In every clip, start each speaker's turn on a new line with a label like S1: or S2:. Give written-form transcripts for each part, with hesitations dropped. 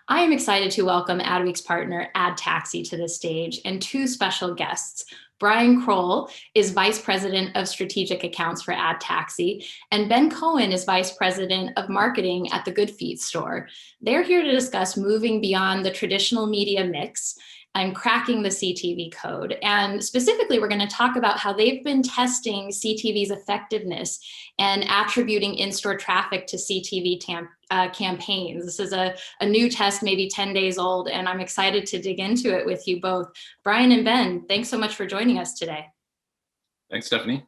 S1: I am excited to welcome Adweek's partner, Adtaxi, to the stage, and two special guests. Brian Kroll is Vice President of Strategic Accounts for Adtaxi, and Ben Cohen is Vice President of Marketing at the Good Feet store. They're here to discuss moving beyond the traditional media mix and cracking the CTV code. And specifically, we're going to talk about how they've been testing CTV's effectiveness and attributing in-store traffic to CTV campaigns. This is a new test, maybe 10 days old, and I'm excited to dig into it with you both. Brian and Ben, thanks so much for joining us today.
S2: Thanks, Stephanie.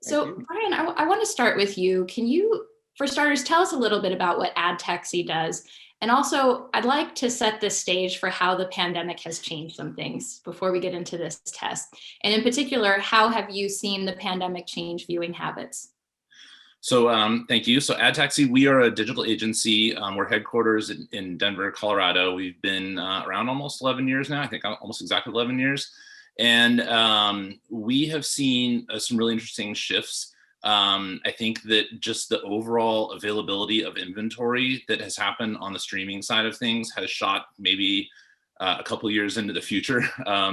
S1: So, Brian, I want to start with you. Can you, for starters, tell us a little bit about what Adtaxi does? And also, I'd like to set the stage for how the pandemic has changed some things before we get into this test. And in particular, how have you seen the pandemic change viewing habits?
S2: So thank you. So Adtaxi, we are a digital agency. We're headquarters in Denver, Colorado. We've been around almost 11 years now, I think almost exactly 11 years. And we have seen some really interesting shifts. I think that just the overall availability of inventory that has happened on the streaming side of things has shot maybe a couple years into the future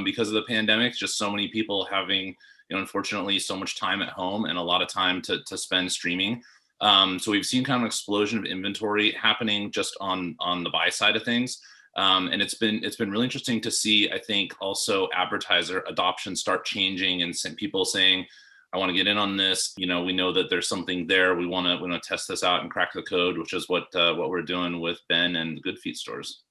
S2: because of the pandemic. Just so many people having, unfortunately, so much time at home and a lot of time to spend streaming. So we've seen kind of an explosion of inventory happening just on the buy side of things. And it's been really interesting to see, I think, also advertiser adoption start changing and people saying, I want to get in on this. We know that there's something there. We want to test this out and crack the code, which is what we're doing with Ben and the Good Feet stores.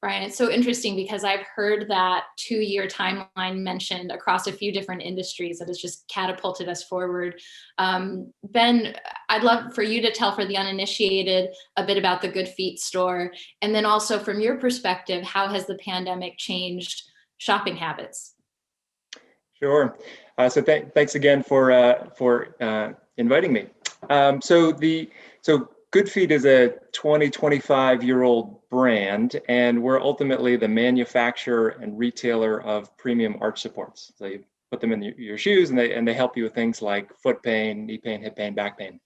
S1: Brian, it's so interesting because I've heard that 2-year timeline mentioned across a few different industries that has just catapulted us forward. Ben, I'd love for you to tell for the uninitiated a bit about the Good Feet store. And then also from your perspective, how has the pandemic changed shopping habits?
S3: Sure. So thanks again for inviting me. So Good Feet is a 25-year-old brand, and we're ultimately the manufacturer and retailer of premium arch supports. So you put them in your shoes, and they help you with things like foot pain, knee pain, hip pain, back pain.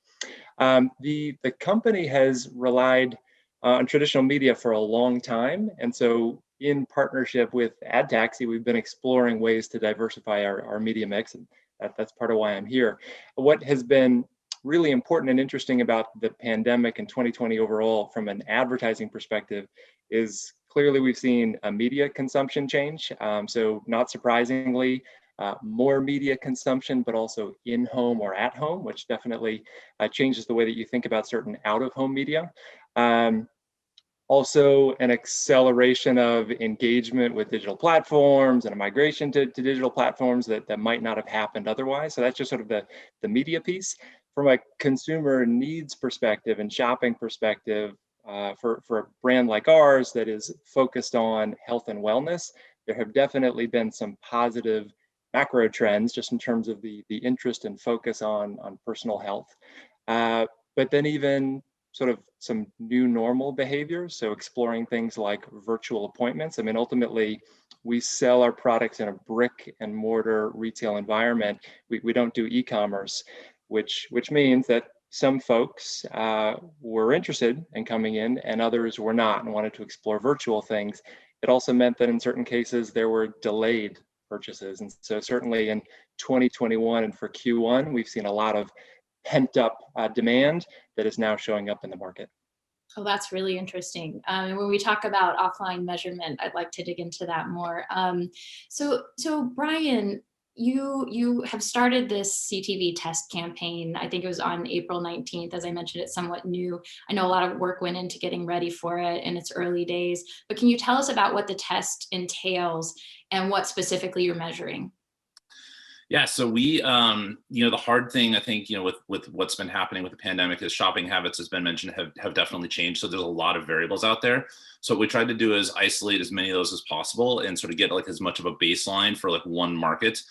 S3: The company has relied on traditional media for a long time, and so in partnership with Adtaxi, we've been exploring ways to diversify our media mix, and that's part of why I'm here. What has been really important and interesting about the pandemic in 2020 overall from an advertising perspective is clearly we've seen a media consumption change. So not surprisingly, more media consumption, but also in-home or at home, which definitely changes the way that you think about certain out-of-home media. Also an acceleration of engagement with digital platforms and a migration to digital platforms that might not have happened otherwise. So that's just sort of the media piece. From a consumer needs perspective and shopping perspective, for a brand like ours that is focused on health and wellness, there have definitely been some positive macro trends just in terms of the interest and focus on personal health. But then even sort of some new normal behaviors. So exploring things like virtual appointments. I mean, ultimately, we sell our products in a brick and mortar retail environment. We don't do e-commerce, which means that some folks were interested in coming in and others were not and wanted to explore virtual things. It also meant that in certain cases, there were delayed purchases. And so certainly in 2021 and for Q1, we've seen a lot of pent up demand that is now showing up in the market.
S1: Oh, that's really interesting. And when we talk about offline measurement, I'd like to dig into that more. So Brian, you have started this CTV test campaign. I think it was on April 19th. As I mentioned, it's somewhat new. I know a lot of work went into getting ready for it in its early days, but can you tell us about what the test entails and what specifically you're measuring?
S2: Yeah, so we, the hard thing I think, with what's been happening with the pandemic is shopping habits, as Ben mentioned, have definitely changed. So there's a lot of variables out there. So what we tried to do is isolate as many of those as possible and sort of get like as much of a baseline for like one market.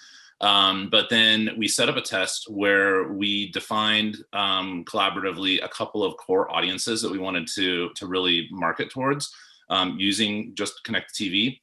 S2: But then we set up a test where we defined collaboratively a couple of core audiences that we wanted to really market towards using just Connect TV.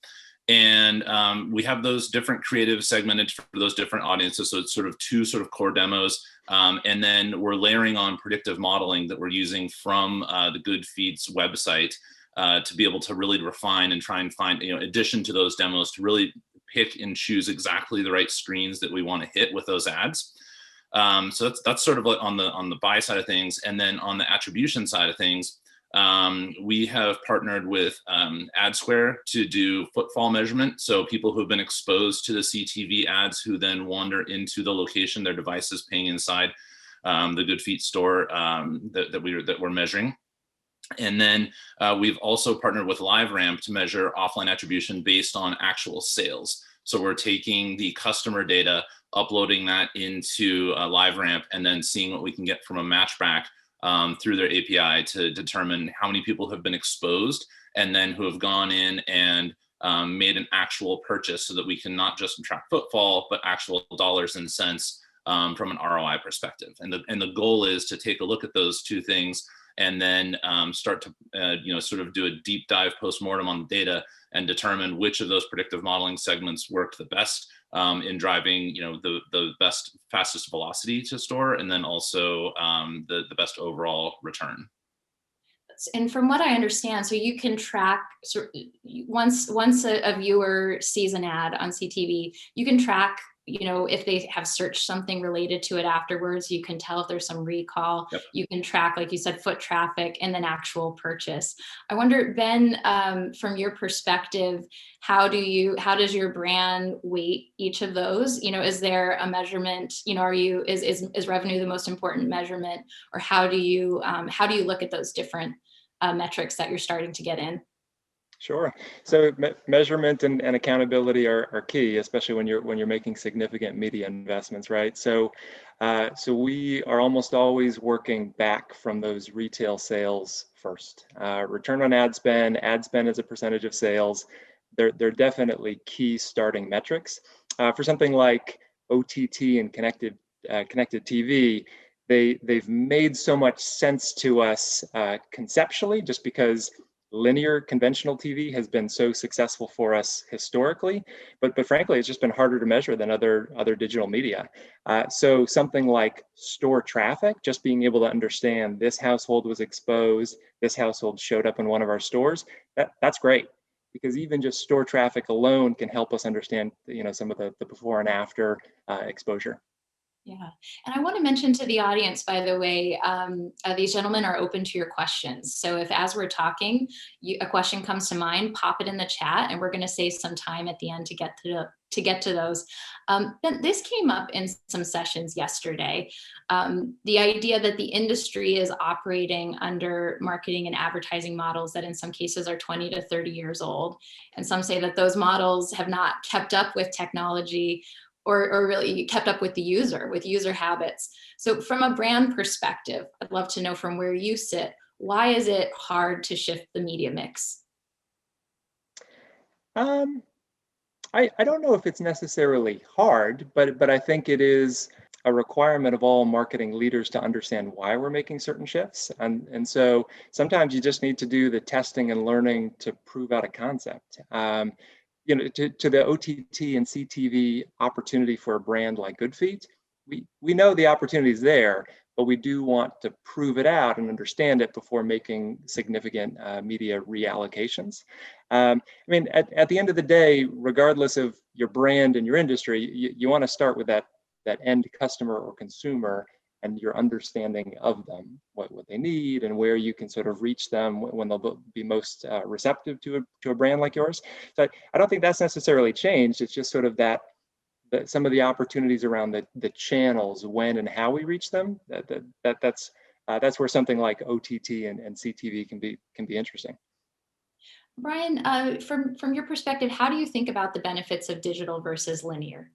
S2: And we have those different creatives segmented for those different audiences. So it's sort of two sort of core demos. And then we're layering on predictive modeling that we're using from the Good Feet's website to be able to really refine and try and find, addition to those demos, to really pick and choose exactly the right screens that we want to hit with those ads. So that's sort of like on the buy side of things. And then on the attribution side of things, we have partnered with AdSquare to do footfall measurement. So people who've been exposed to the CTV ads who then wander into the location their device is paying inside the Good Feet store that we're measuring. And then we've also partnered with LiveRamp to measure offline attribution based on actual sales. So we're taking the customer data, uploading that into LiveRamp, and then seeing what we can get from a matchback through their API to determine how many people have been exposed and then who have gone in and made an actual purchase, so that we can not just track footfall, but actual dollars and cents from an ROI perspective. And the goal is to take a look at those two things and then start to sort of do a deep dive postmortem on the data and determine which of those predictive modeling segments worked the best in driving the best, fastest velocity to store, and then also the best overall return.
S1: And from what I understand, so you can track, so once a viewer sees an ad on CTV, you can track, if they have searched something related to it afterwards. You can tell if there's some recall.
S2: Yep.
S1: You can track, like you said, foot traffic and then actual purchase. I wonder, Ben, from your perspective, how does your brand weight each of those? Is there a measurement? Is revenue the most important measurement, or how do you look at those different metrics that you're starting to get in?
S3: Sure. So measurement and accountability are key, especially when you're making significant media investments, right? So we are almost always working back from those retail sales first. Return on ad spend as a percentage of sales. They're definitely key starting metrics. For something like OTT and connected TV, they've made so much sense to us conceptually, just because linear conventional TV has been so successful for us historically, but frankly, it's just been harder to measure than other digital media. So something like store traffic, just being able to understand this household was exposed, this household showed up in one of our stores, that's great, because even just store traffic alone can help us understand, some of the before and after exposure.
S1: Yeah, and I want to mention to the audience, by the way, these gentlemen are open to your questions. So if, as we're talking, a question comes to mind, pop it in the chat, and we're going to save some time at the end to get to those. But this came up in some sessions yesterday. The idea that the industry is operating under marketing and advertising models that in some cases are 20 to 30 years old. And some say that those models have not kept up with technology, or really kept up with user habits. So from a brand perspective, I'd love to know, from where you sit, why is it hard to shift the media mix?
S3: I don't know if it's necessarily hard, but I think it is a requirement of all marketing leaders to understand why we're making certain shifts. And so sometimes you just need to do the testing and learning to prove out a concept. To the OTT and CTV opportunity for a brand like Good Feet, we know the opportunity is there, but we do want to prove it out and understand it before making significant media reallocations. At the end of the day, regardless of your brand and your industry, you want to start with that end customer or consumer and your understanding of them, what they need, and where you can sort of reach them when they'll be most receptive to a brand like yours. So I don't think that's necessarily changed. It's just sort of that some of the opportunities around the channels, when and how we reach them. That's where something like OTT and CTV can be interesting.
S1: Brian, from your perspective, how do you think about the benefits of digital versus linear?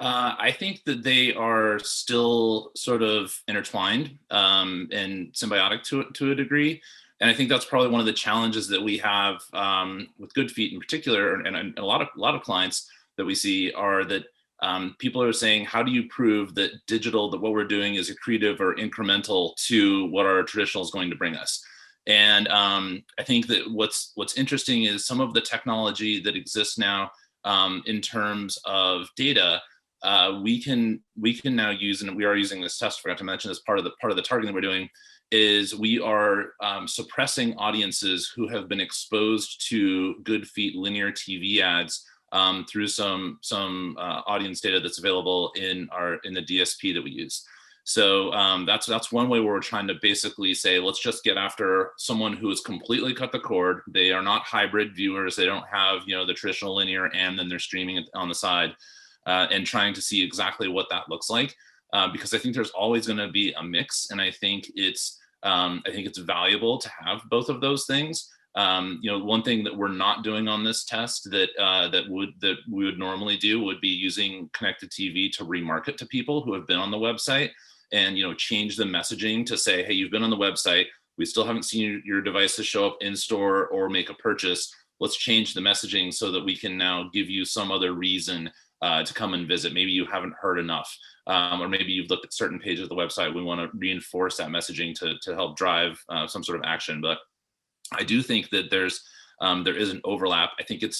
S2: I think that they are still sort of intertwined and symbiotic to a degree. And I think that's probably one of the challenges that we have with Good Feet in particular, and a lot of clients that we see are that people are saying, how do you prove that that what we're doing is accretive or incremental to what our traditional is going to bring us? And I think that what's interesting is some of the technology that exists now in terms of data. We can now use, and we are using this test, forgot to mention, as part of the targeting that we're doing, is we are suppressing audiences who have been exposed to good feet linear TV ads through some audience data that's available in the DSP that we use. So that's one way where we're trying to basically say, let's just get after someone who has completely cut the cord. They are not hybrid viewers. They don't have, the traditional linear and then they're streaming it on the side, and trying to see exactly what that looks like. Because I think there's always going to be a mix, and I think it's valuable to have both of those things. One thing that we're not doing on this test that we would normally do would be using connected TV to remarket to people who have been on the website, and change the messaging to say, hey, you've been on the website, we still haven't seen your devices show up in store or make a purchase. Let's change the messaging so that we can now give you some other reason to come and visit. Maybe you haven't heard enough, or maybe you've looked at certain pages of the website. We want to reinforce that messaging to help drive some sort of action. But I do think that there is an overlap. I think it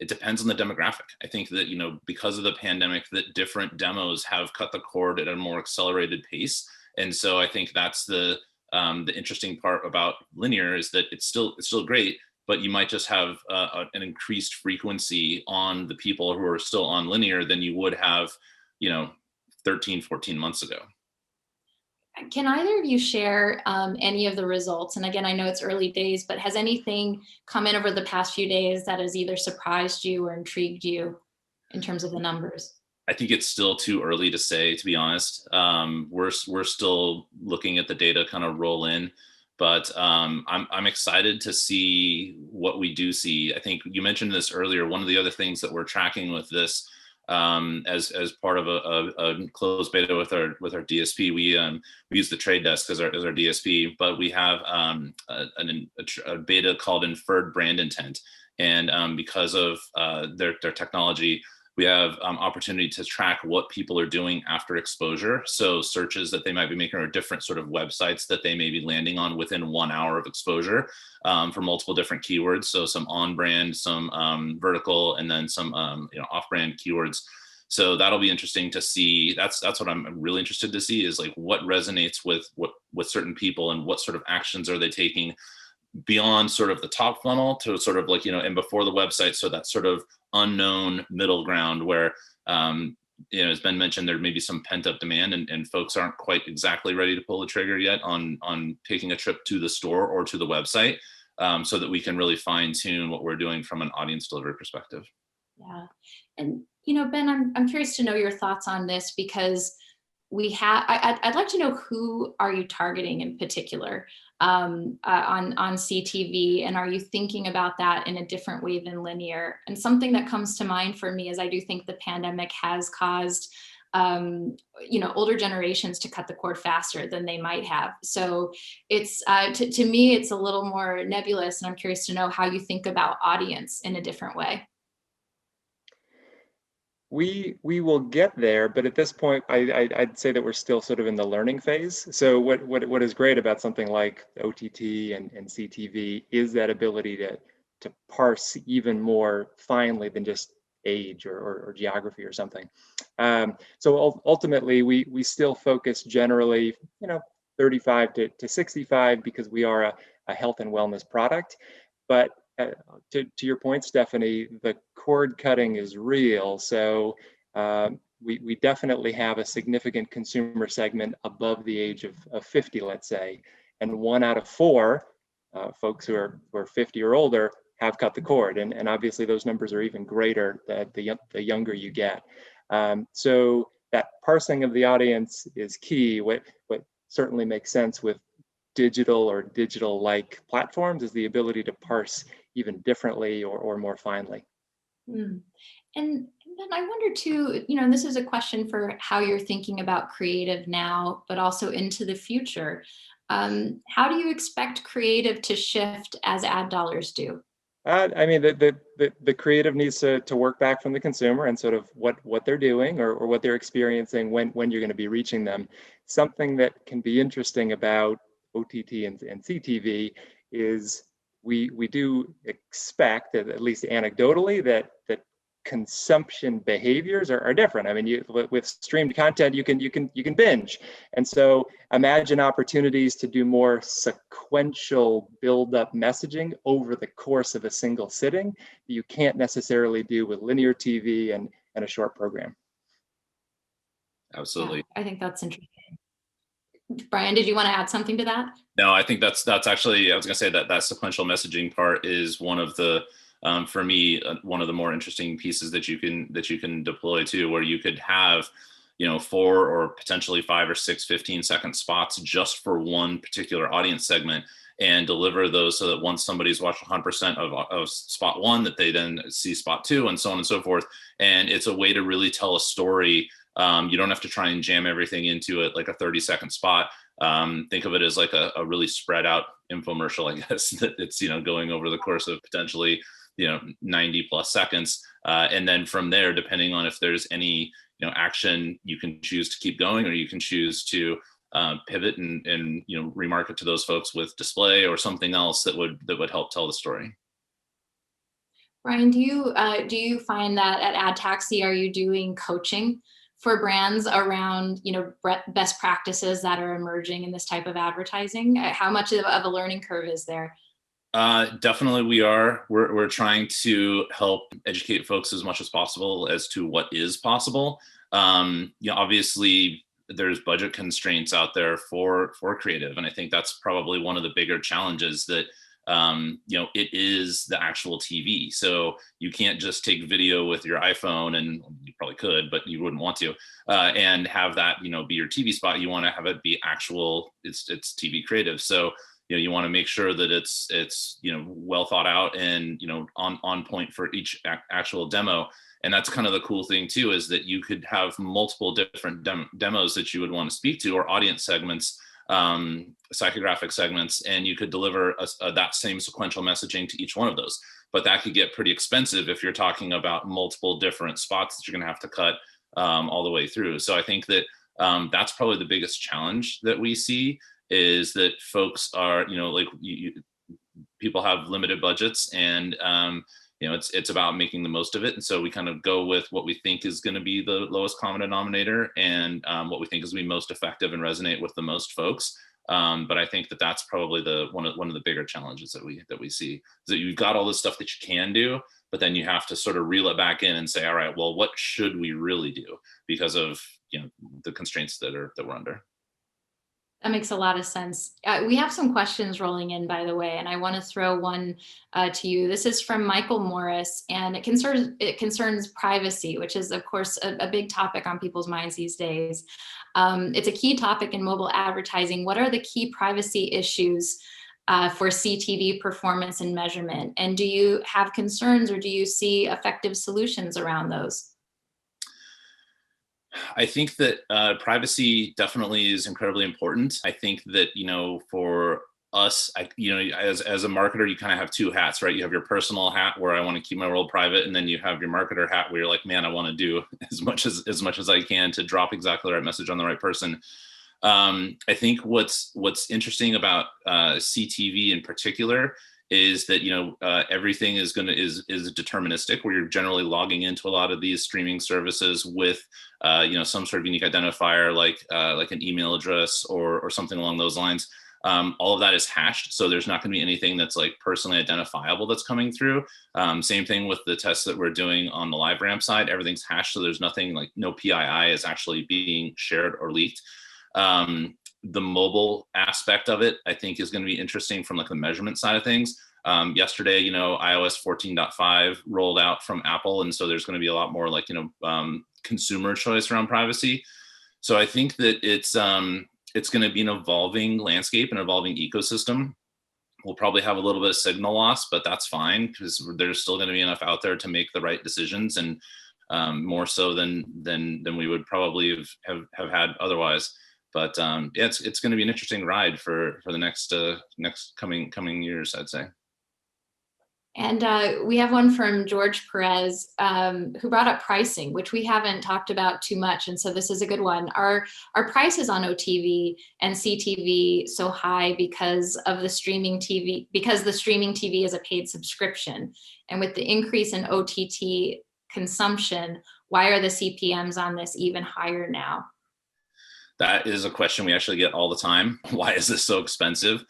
S2: depends on the demographic. I think that, because of the pandemic, that different demos have cut the cord at a more accelerated pace. And so I think that's the interesting part about linear, is that it's still great, but you might just have an increased frequency on the people who are still on linear than you would have, 13, 14 months ago.
S1: Can either of you share any of the results? And again, I know it's early days, but has anything come in over the past few days that has either surprised you or intrigued you in terms of the numbers?
S2: I think it's still too early to say, to be honest. We're still looking at the data kind of roll in, but I'm excited to see what we do see. I think you mentioned this earlier. One of the other things that we're tracking with this, as part of a closed beta with our DSP, we use the Trade Desk as our DSP, but we have a beta called Inferred brand intent, and because of their technology, we have opportunity to track what people are doing after exposure. So searches that they might be making, or different sort of websites that they may be landing on within 1 hour of exposure, for multiple different keywords. So some on-brand, some vertical, and then some off-brand keywords. So that'll be interesting to see. That's what I'm really interested to see, is like what resonates with certain people, and what sort of actions are they taking beyond sort of the top funnel to sort of like, and before the website. So that sort of unknown middle ground where, as Ben mentioned, there may be some pent up demand, and folks aren't quite exactly ready to pull the trigger yet on taking a trip to the store or to the website, so that we can really fine tune what we're doing from an audience delivery perspective.
S1: Yeah. And, Ben, I'm curious to know your thoughts on this, because I'd like to know, who are you targeting in particular on CTV, and are you thinking about that in a different way than linear? And something that comes to mind for me is I do think the pandemic has caused older generations to cut the cord faster than they might have. So it's to me, it's a little more nebulous, and I'm curious to know how you think about audience in a different way.
S3: We will get there, but at this point, I'd say that we're still sort of in the learning phase. So what is great about something like OTT and CTV is that ability to parse even more finely than just age or geography or something. So ultimately, we still focus generally, 35 to 65, because we are a health and wellness product. But to your point, Stephanie, the cord cutting is real. So we definitely have a significant consumer segment above the age of 50, let's say, and 1 out of 4 folks who are 50 or older have cut the cord, and obviously those numbers are even greater the younger you get. So that parsing of the audience is key. What certainly makes sense with digital or digital-like platforms is the ability to parse even differently or more finely.
S1: And then I wonder too, and this is a question for how you're thinking about creative now, but also into the future. How do you expect creative to shift as ad dollars do?
S3: I mean, the creative needs to work back from the consumer and sort of what they're doing or what they're experiencing when you're going to be reaching them. Something that can be interesting about OTT and CTV is we do expect, at least anecdotally, that consumption behaviors are different. I mean, with streamed content, you can binge, and so imagine opportunities to do more sequential build-up messaging over the course of a single sitting that you can't necessarily do with linear TV and a short program.
S2: Absolutely.
S1: Yeah, I think that's interesting. Brian, did you want to add something to that?
S2: No, I think that's actually, I was going to say that sequential messaging part is one of the, for me, one of the more interesting pieces that you can deploy too, where you could have, 4 or potentially 5 or 6 15-second spots just for one particular audience segment, and deliver those so that once somebody's watched 100% of spot 1, that they then see spot 2, and so on and so forth. And it's a way to really tell a story. You don't have to try and jam everything into it like a 30-second spot. Think of it as like a really spread out infomercial, I guess, that it's, going over the course of potentially, 90 plus seconds. And then from there, depending on if there's any, action, you can choose to keep going, or you can choose to pivot and remarket to those folks with display or something else that would help tell the story.
S1: Brian, do you find that at Adtaxi, are you doing coaching for brands around, best practices that are emerging in this type of advertising? How much of a learning curve is there?
S2: Definitely we are. We're trying to help educate folks as much as possible as to what is possible. Obviously there's budget constraints out there for creative. And I think that's probably one of the bigger challenges, that it is the actual TV. So you can't just take video with your iPhone, and you probably could, but you wouldn't want to, and have that, be your TV spot. You want to have it be actual, it's TV creative. So, you want to make sure that it's well thought out and, on point for each actual demo. And that's kind of the cool thing too, is that you could have multiple different demos that you would want to speak to, or audience segments, psychographic segments, and you could deliver that same sequential messaging to each one of those. But that could get pretty expensive if you're talking about multiple different spots that you're going to have to cut all the way through. So I think that that's probably the biggest challenge that we see, is that folks are, people have limited budgets, and it's about making the most of it. And so we kind of go with what we think is going to be the lowest common denominator, and what we think is going to be most effective and resonate with the most folks. But I think that that's probably one of the bigger challenges that we see, is that you've got all this stuff that you can do, but then you have to sort of reel it back in and say, all right, well, what should we really do because of the constraints that we're under.
S1: That makes a lot of sense. We have some questions rolling in, by the way, and I want to throw one to you. This is from Michael Morris, and it concerns privacy, which is, of course, a big topic on people's minds these days. It's a key topic in mobile advertising. What are the key privacy issues for CTV performance and measurement? And do you have concerns, or do you see effective solutions around those?
S2: I think that privacy definitely is incredibly important. I think that, for us, as a marketer, you kind of have two hats, right? You have your personal hat where I want to keep my world private, and then you have your marketer hat where you're like, man, I want to do as much as I can to drop exactly the right message on the right person. I think what's interesting about CTV in particular is that everything is deterministic, where you're generally logging into a lot of these streaming services with some sort of unique identifier, like an email address or something along those lines. All of that is hashed, so there's not going to be anything that's like personally identifiable that's coming through. Same thing with the tests that we're doing on the LiveRamp side. Everything's hashed, so there's nothing, like no PII is actually being shared or leaked. The mobile aspect of it, I think, is going to be interesting from like the measurement side of things. Yesterday, iOS 14.5 rolled out from Apple, and so there's going to be a lot more like consumer choice around privacy. So I think that it's going to be an evolving landscape, an evolving ecosystem. We'll probably have a little bit of signal loss, but that's fine, because there's still going to be enough out there to make the right decisions, and more so than we would probably have had otherwise. But it's going to be an interesting ride for the next coming years, I'd say.
S1: And we have one from George Perez, who brought up pricing, which we haven't talked about too much. And so this is a good one. Are prices on OTV and CTV so high because of the streaming TV, because the streaming TV is a paid subscription? And with the increase in OTT consumption, why are the CPMs on this even higher now?
S2: That is a question we actually get all the time. Why is this so expensive?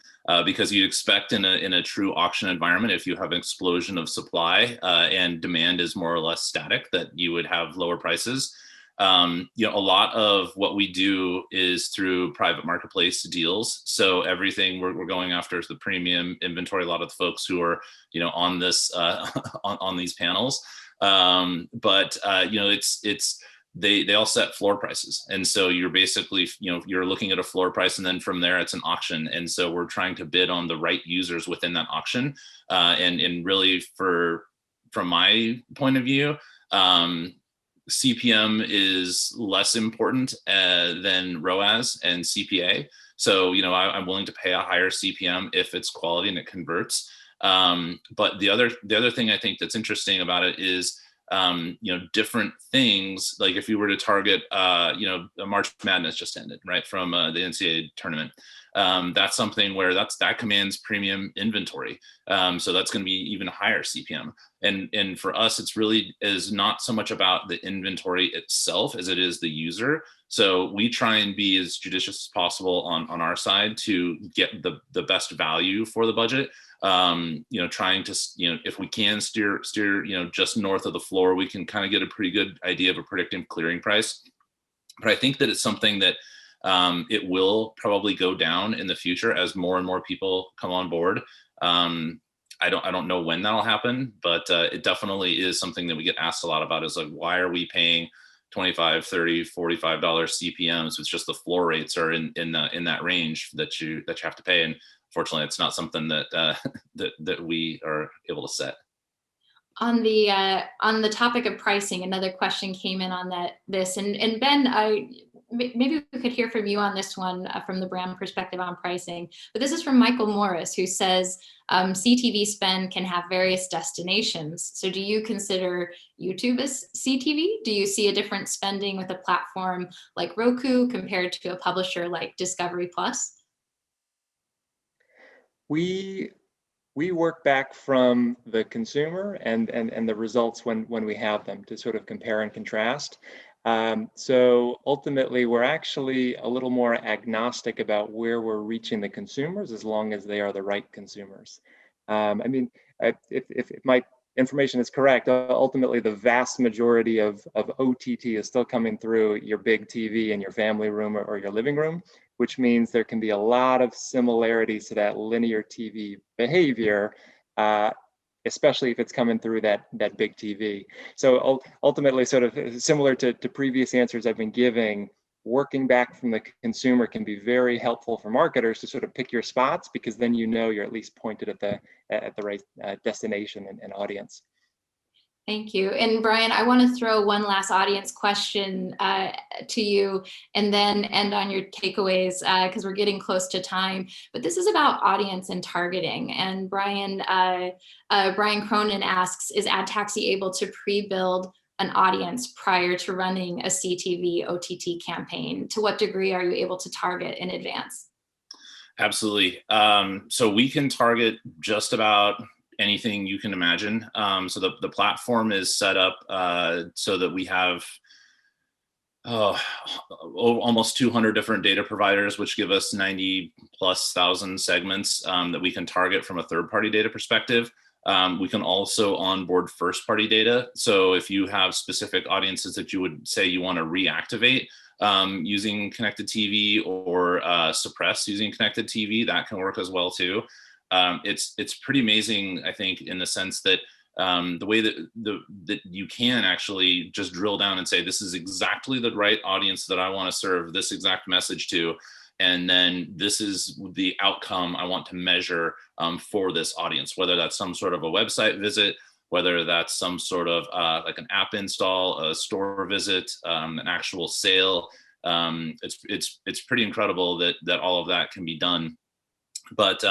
S2: Because you'd expect in a true auction environment, if you have an explosion of supply and demand is more or less static, that you would have lower prices. A lot of what we do is through private marketplace deals. So everything we're going after is the premium inventory. A lot of the folks who are, on this on these panels, they all set floor prices. And so you're basically, you're looking at a floor price, and then from there it's an auction. And so we're trying to bid on the right users within that auction. And really from my point of view, CPM is less important than ROAS and CPA. So, I'm willing to pay a higher CPM if it's quality and it converts. But the other thing I think that's interesting about it is, different things, like if you were to target, March Madness just ended, right, from the NCAA tournament. That's something where that commands premium inventory. So that's going to be even higher CPM. And for us, it's really is not so much about the inventory itself as it is the user. So we try and be as judicious as possible on our side to get the best value for the budget. Trying to, if we can steer, just north of the floor, we can kind of get a pretty good idea of a predictive clearing price. But I think that it's something that it will probably go down in the future as more and more people come on board. I don't know when that'll happen, but it definitely is something that we get asked a lot about, is like, why are we paying $25, $30, $45 CPMs? It's just the floor rates are in that range that you have to pay. And fortunately, it's not something that that we are able to set.
S1: On the topic of pricing, another question came in on this, and Ben, maybe we could hear from you on this one from the brand perspective on pricing. But this is from Michael Morris, who says CTV spend can have various destinations. So do you consider YouTube as CTV? Do you see a different spending with a platform like Roku compared to a publisher like Discovery Plus?
S3: We work back from the consumer and the results when we have them to sort of compare and contrast. So ultimately, we're actually a little more agnostic about where we're reaching the consumers, as long as they are the right consumers. If my information is correct, ultimately the vast majority of OTT is still coming through your big TV in your family room or your living room, which means there can be a lot of similarities to that linear TV behavior, especially if it's coming through that big TV. So ultimately, sort of similar to previous answers I've been giving, working back from the consumer can be very helpful for marketers to sort of pick your spots, because then you're at least pointed at the right destination and audience.
S1: Thank you. And Brian, I want to throw one last audience question to you, and then end on your takeaways, because we're getting close to time. But this is about audience and targeting. And Brian Cronin asks, is Adtaxi able to pre-build an audience prior to running a CTV OTT campaign? To what degree are you able to target in advance? Absolutely.
S2: So we can target just about anything you can imagine. So the platform is set up so that we have almost 200 different data providers, which give us 90,000+ segments that we can target from a third-party data perspective. We can also onboard first-party data. So if you have specific audiences that you would say you want to reactivate using connected TV, or suppress using connected TV, that can work as well too. It's pretty amazing, I think, in the sense that the way that you can actually just drill down and say, this is exactly the right audience that I want to serve this exact message to, and then this is the outcome I want to measure for this audience, whether that's some sort of a website visit, whether that's some sort of like an app install, a store visit, an actual sale. It's pretty incredible that all of that can be done. But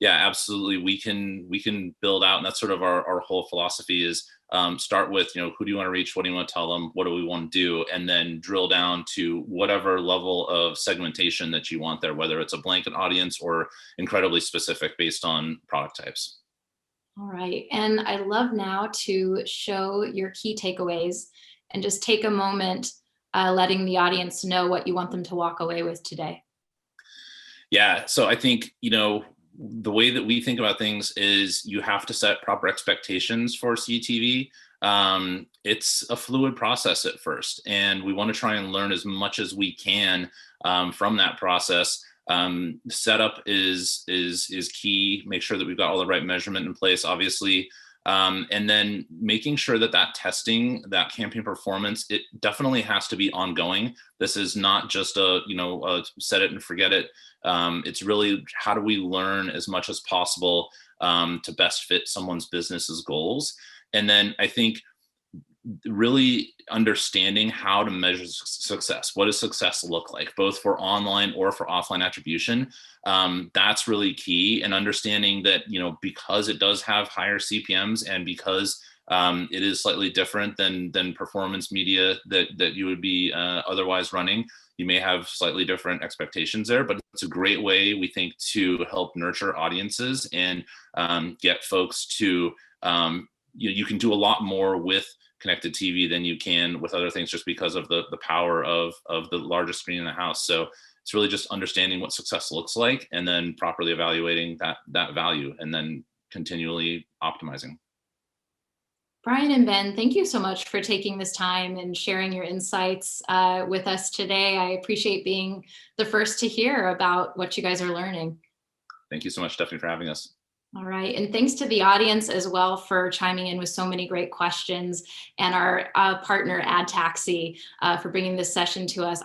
S2: yeah, absolutely, we can build out, and that's sort of our whole philosophy is start with, who do you want to reach, what do you want to tell them, what do we want to do, and then drill down to whatever level of segmentation that you want there, whether it's a blanket audience or incredibly specific based on product types.
S1: All right. And I love now to show your key takeaways and just take a moment letting the audience know what you want them to walk away with today.
S2: Yeah, so I think, the way that we think about things is you have to set proper expectations for CTV. It's a fluid process at first, and we want to try and learn as much as we can from that process. Setup is key. Make sure that we've got all the right measurement in place, obviously. And then making sure that testing, that campaign performance, it definitely has to be ongoing. This is not just a set it and forget it. It's really, how do we learn as much as possible to best fit someone's business's goals? And then I think really understanding how to measure success. What does success look like, both for online or for offline attribution? That's really key. And understanding that, because it does have higher CPMs, and because it is slightly different than performance media that you would be otherwise running, you may have slightly different expectations there, but it's a great way, we think, to help nurture audiences and get folks to, you can do a lot more with connected TV than you can with other things, just because of the power of the largest screen in the house. So it's really just understanding what success looks like, and then properly evaluating that value, and then continually optimizing.
S1: Brian and Ben, thank you so much for taking this time and sharing your insights with us today. I appreciate being the first to hear about what you guys are learning.
S2: Thank you so much, Stephanie, for having us.
S1: All right. And thanks to the audience as well for chiming in with so many great questions, and our partner Adtaxi for bringing this session to us.